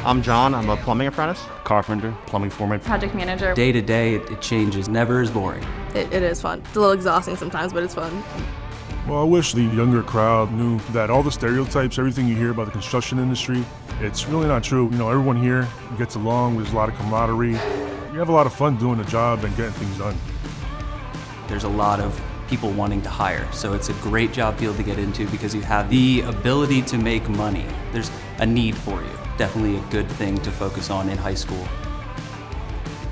I'm John. I'm a plumbing apprentice. Carpenter, plumbing foreman. Project manager. Day to day, it changes. Never is boring. It is fun. It's a little exhausting sometimes, but it's fun. Well, I wish the younger crowd knew that all the stereotypes, everything you hear about the construction industry, it's really not true. You know, everyone here gets along. There's a lot of camaraderie. You have a lot of fun doing the job and getting things done. There's a lot of people wanting to hire, so it's a great job field to get into because you have the ability to make money. There's a need for you. Definitely a good thing to focus on in high school.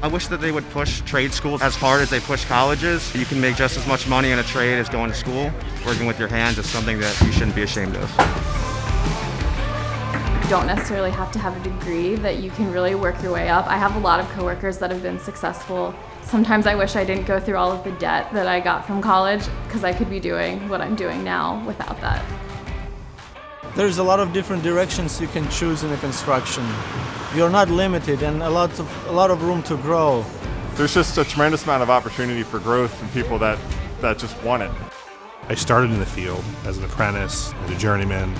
I wish that they would push trade schools as hard as they push colleges. You can make just as much money in a trade as going to school. Working with your hands is something that you shouldn't be ashamed of. You don't necessarily have to have a degree, that you can really work your way up. I have a lot of coworkers that have been successful. Sometimes I wish I didn't go through all of the debt that I got from college because I could be doing what I'm doing now without that. There's a lot of different directions you can choose in the construction. You're not limited and a lot of room to grow. There's just a tremendous amount of opportunity for growth from people that just want it. I started in the field as an apprentice, as a journeyman,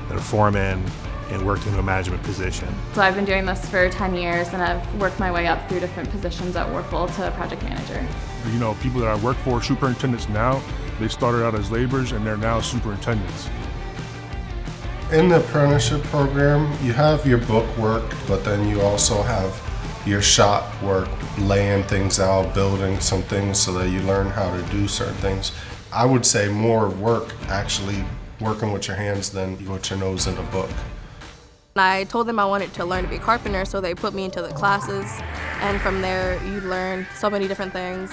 then a foreman, and worked into a management position. So I've been doing this for 10 years and I've worked my way up through different positions at Warfel to project manager. You know, people that I work for, superintendents now, they started out as laborers and they're now superintendents. In the apprenticeship program, you have your book work, but then you also have your shop work, laying things out, building some things so that you learn how to do certain things. I would say more work actually working with your hands than what your nose in a book. I told them I wanted to learn to be a carpenter, so they put me into the classes, and from there you learn so many different things.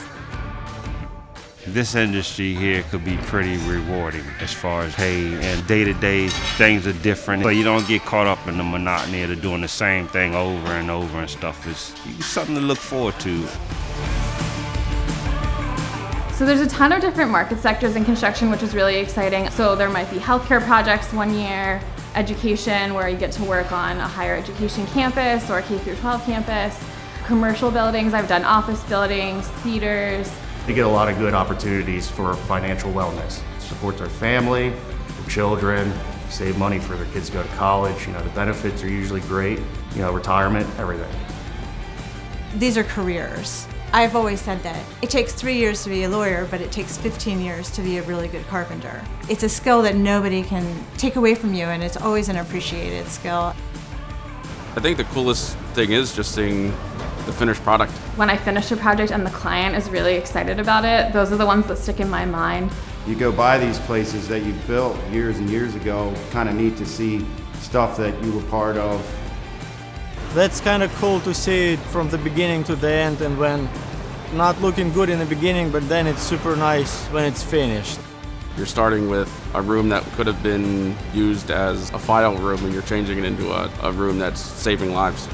This industry here could be pretty rewarding as far as pay, and day-to-day things are different. So you don't get caught up in the monotony of doing the same thing over and over and stuff. It's something to look forward to. So there's a ton of different market sectors in construction, which is really exciting. So there might be healthcare projects one year, education where you get to work on a higher education campus or K through 12 campus, commercial buildings, I've done office buildings, theaters. They get a lot of good opportunities for financial wellness. Support their family, their children, save money for their kids to go to college. You know, the benefits are usually great. You know, retirement, everything. These are careers. I've always said that. It takes 3 years to be a lawyer, but it takes 15 years to be a really good carpenter. It's a skill that nobody can take away from you, and it's always an appreciated skill. I think the coolest thing is just seeing the finished product. When I finish a project and the client is really excited about it, those are the ones that stick in my mind. You go by these places that you built years and years ago, kind of neat to see stuff that you were part of. That's kind of cool to see it from the beginning to the end, and when not looking good in the beginning, but then it's super nice when it's finished. You're starting with a room that could have been used as a file room, and you're changing it into a room that's saving lives.